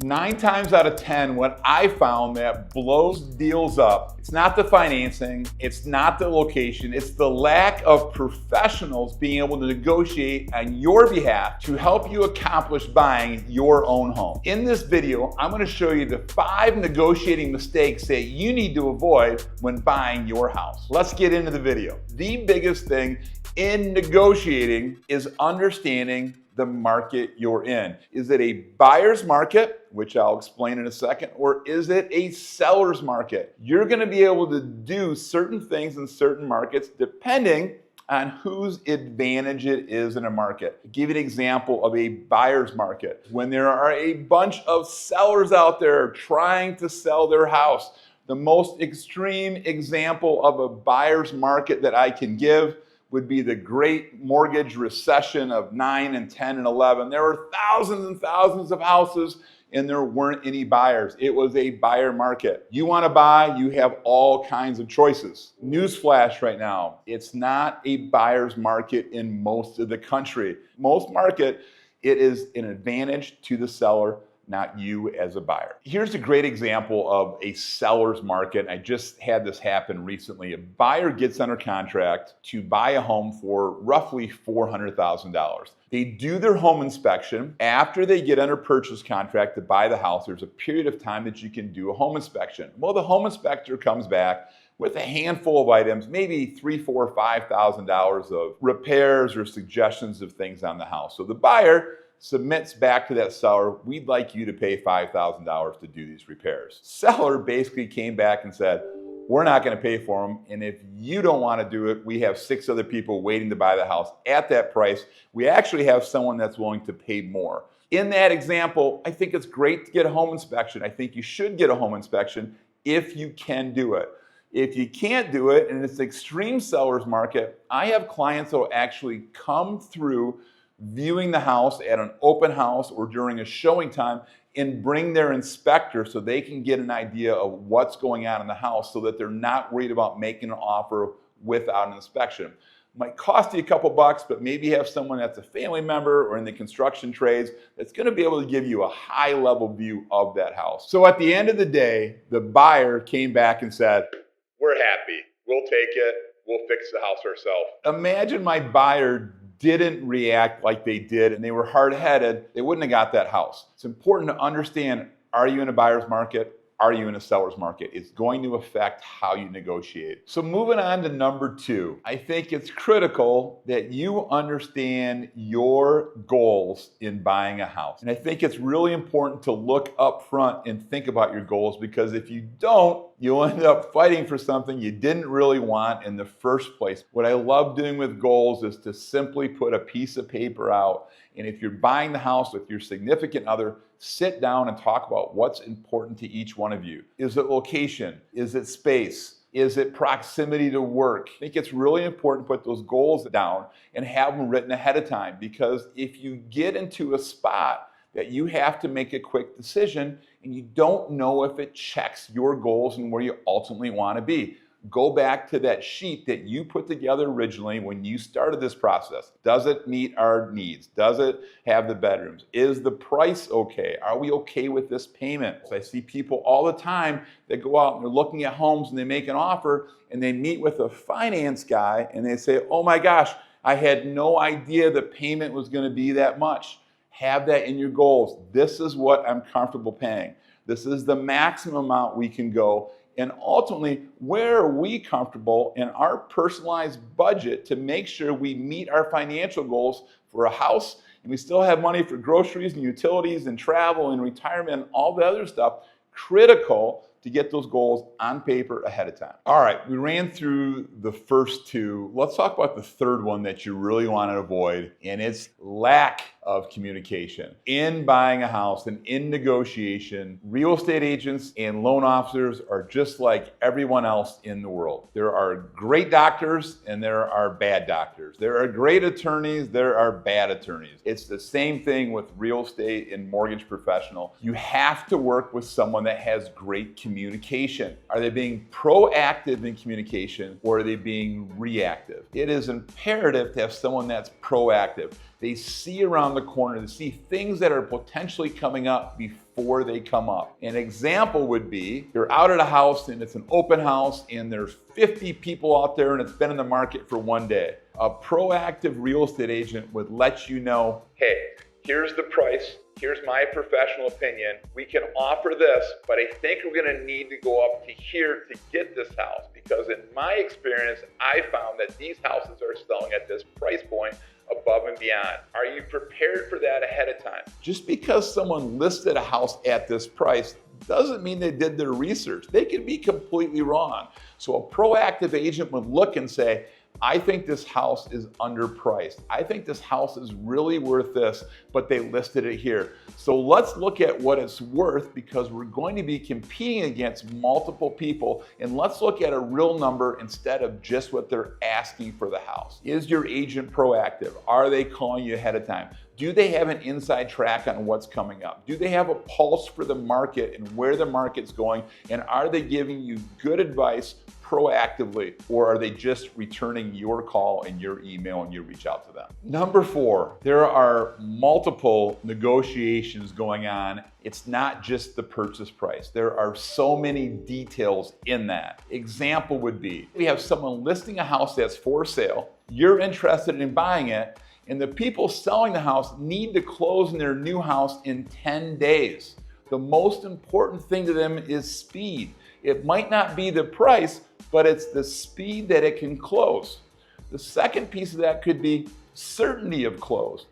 9 times out of 10, what I found that blows deals up, it's not the financing, it's not the location, it's the lack of professionals being able to negotiate on your behalf to help you accomplish buying your own home. In this video, I'm going to show you the 5 negotiating mistakes that you need to avoid when buying your house. Let's get into the video. The biggest thing in negotiating is understanding the market you're in. Is it a buyer's market, which I'll explain in a second, or is it a seller's market? You're going to be able to do certain things in certain markets depending on whose advantage it is in a market. I'll give you an example of a buyer's market. When there are a bunch of sellers out there trying to sell their house, the most extreme example of a buyer's market that I can give would be the great mortgage recession of 9 and 10 and 11. There were thousands and thousands of houses and there weren't any buyers. It was a buyer market. You want to buy, you have all kinds of choices. Newsflash right now, it's not a buyer's market in most of the country. Most market, it is an advantage to the seller, not you as a buyer. Here's a great example of a seller's market. I just had this happen recently. A buyer gets under contract to buy a home for roughly $400,000. They do their home inspection. After they get under purchase contract to buy the house, there's a period of time that you can do a home inspection. Well, the home inspector comes back with a handful of items, maybe $3,000, $4,000, $5,000 of repairs or suggestions of things on the house. So the buyer submits back to that seller, we'd like you to pay $5,000 to do these repairs. Seller basically came back and said, we're not going to pay for them, and if you don't want to do it, we have 6 other people waiting to buy the house at that price. We actually have someone that's willing to pay more. In that example, I think it's great to get a home inspection. I think you should get a home inspection if you can do it. If you can't do it, and it's an extreme seller's market, I have clients that will actually come through viewing the house at an open house or during a showing time and bring their inspector so they can get an idea of what's going on in the house so that they're not worried about making an offer without an inspection. Might cost you a couple bucks, but maybe you have someone that's a family member or in the construction trades that's going to be able to give you a high level view of that house. So at the end of the day, the buyer came back and said, we're happy, we'll take it, we'll fix the house ourselves. Imagine my buyer didn't react like they did and they were hard-headed, they wouldn't have got that house. It's important to understand, are you in a buyer's market? Are you in a seller's market? It's going to affect how you negotiate. So moving on to number 2, I think it's critical that you understand your goals in buying a house. And I think it's really important to look up front and think about your goals, because if you don't, you'll end up fighting for something you didn't really want in the first place. What I love doing with goals is to simply put a piece of paper out, and if you're buying the house with your significant other, sit down and talk about what's important to each one of you. Is it location? Is it space? Is it proximity to work? I think it's really important to put those goals down and have them written ahead of time, because if you get into a spot that you have to make a quick decision and you don't know if it checks your goals and where you ultimately want to be, go back to that sheet that you put together originally when you started this process. Does it meet our needs? Does it have the bedrooms? Is the price okay? Are we okay with this payment? So I see people all the time that go out and they're looking at homes and they make an offer and they meet with a finance guy and they say, oh my gosh, I had no idea the payment was going to be that much. Have that in your goals. This is what I'm comfortable paying. This is the maximum amount we can go. And ultimately, where are we comfortable in our personalized budget to make sure we meet our financial goals for a house and we still have money for groceries and utilities and travel and retirement and all the other stuff? Critical to get those goals on paper ahead of time. All right, we ran through the first 2. Let's talk about the third one that you really want to avoid, and it's lack of communication. In buying a house and in negotiation, real estate agents and loan officers are just like everyone else in the world. There are great doctors and there are bad doctors. There are great attorneys, there are bad attorneys. It's the same thing with real estate and mortgage professional. You have to work with someone that has great communication communication. Are they being proactive in communication, or are they being reactive? It is imperative to have someone that's proactive. They see around the corner, they see things that are potentially coming up before they come up. An example would be you're out at a house and it's an open house and there's 50 people out there and it's been in the market for one day. A proactive real estate agent would let you know, hey, here's the price. Here's my professional opinion. We can offer this, but I think we're gonna need to go up to here to get this house, because in my experience, I found that these houses are selling at this price point above and beyond. Are you prepared for that ahead of time? Just because someone listed a house at this price doesn't mean they did their research. They could be completely wrong. So a proactive agent would look and say, I think this house is underpriced. I think this house is really worth this, but they listed it here. So let's look at what it's worth, because we're going to be competing against multiple people, and let's look at a real number instead of just what they're asking for the house. Is your agent proactive? Are they calling you ahead of time? Do they have an inside track on what's coming up? Do they have a pulse for the market and where the market's going? And are they giving you good advice proactively, or are they just returning your call and your email and you reach out to them? Number 4, there are multiple negotiations going on. It's not just the purchase price. There are so many details in that. Example would be, we have someone listing a house that's for sale, you're interested in buying it, and the people selling the house need to close in their new house in 10 days. The most important thing to them is speed. It might not be the price, but it's the speed that it can close. The second piece of that could be certainty of close.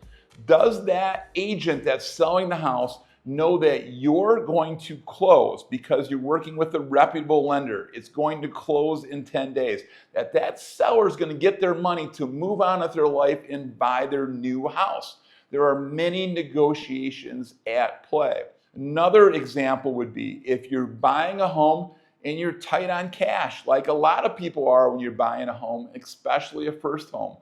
Does that agent that's selling the house know that you're going to close because you're working with a reputable lender? It's going to close in 10 days. That seller is going to get their money to move on with their life and buy their new house. There are many negotiations at play. Another example would be if you're buying a home and you're tight on cash, like a lot of people are when you're buying a home, especially a first home.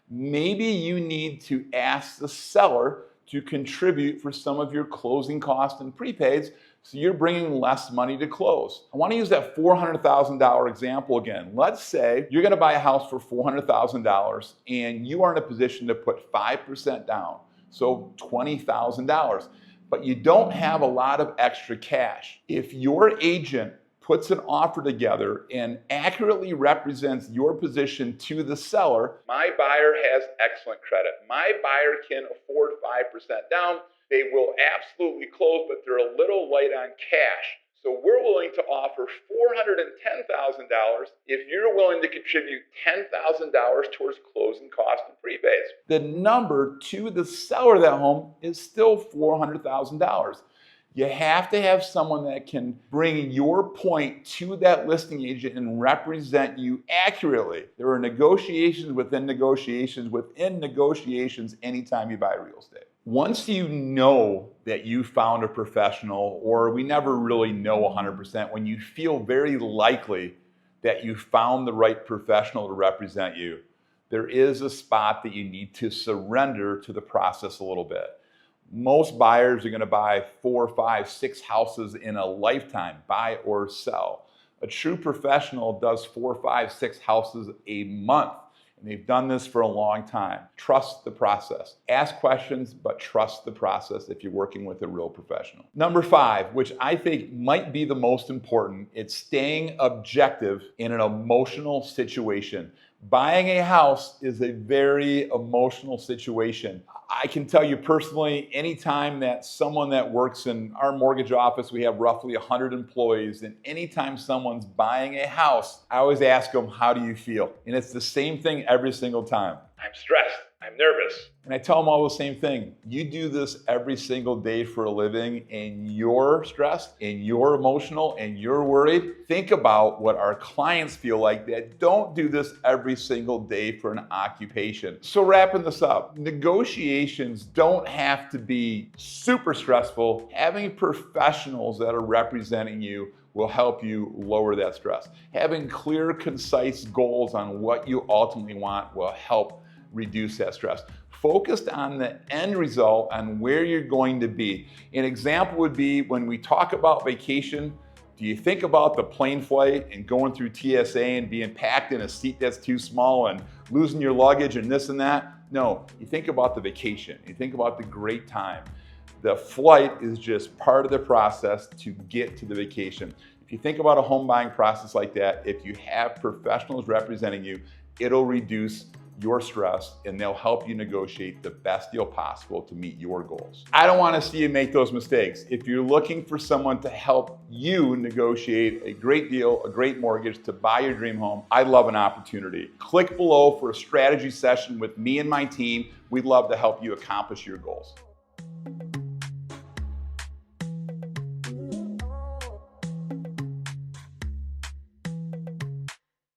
Maybe you need to ask the seller to contribute for some of your closing costs and prepaids, so you're bringing less money to close. I want to use that $400,000 example again. Let's say you're going to buy a house for $400,000 and you are in a position to put 5% down, so $20,000, but you don't have a lot of extra cash. If your agent puts an offer together and accurately represents your position to the seller, my buyer has excellent credit. My buyer can afford 5% down. They will absolutely close, but they're a little light on cash. So we're willing to offer $410,000 if you're willing to contribute $10,000 towards closing costs and prepays. The number to the seller of that home is still $400,000. You have to have someone that can bring your point to that listing agent and represent you accurately. There are negotiations within negotiations within negotiations anytime you buy real estate. Once you know that you found a professional, or we never really know 100%, when you feel very likely that you found the right professional to represent you, there is a spot that you need to surrender to the process a little bit. Most buyers are going to buy 4, 5, 6 houses in a lifetime, buy or sell. A true professional does 4, 5, 6 houses a month, and they've done this for a long time. Trust the process. Ask questions, but trust the process if you're working with a real professional. Number 5, which I think might be the most important, it's staying objective in an emotional situation. Buying a house is a very emotional situation. I can tell you personally, anytime that someone that works in our mortgage office, we have roughly 100 employees, and anytime someone's buying a house, I always ask them, how do you feel? And it's the same thing every single time. I'm stressed. I'm nervous. And I tell them all the same thing. You do this every single day for a living and you're stressed and you're emotional and you're worried. Think about what our clients feel like that don't do this every single day for an occupation. So wrapping this up, negotiations don't have to be super stressful. Having professionals that are representing you will help you lower that stress. Having clear, concise goals on what you ultimately want will help reduce that stress. Focused on the end result, on where you're going to be. An example would be when we talk about vacation, Do you think about the plane flight and going through TSA and being packed in a seat that's too small and losing your luggage and this and that? No, you think about the vacation. You think about the great time. The flight is just part of the process to get to the vacation. If you think about a home buying process like that, if you have professionals representing you, it'll reduce your stress and they'll help you negotiate the best deal possible to meet your goals. I don't want to see you make those mistakes. If you're looking for someone to help you negotiate a great deal, a great mortgage to buy your dream home, I'd love an opportunity. Click below for a strategy session with me and my team. We'd love to help you accomplish your goals.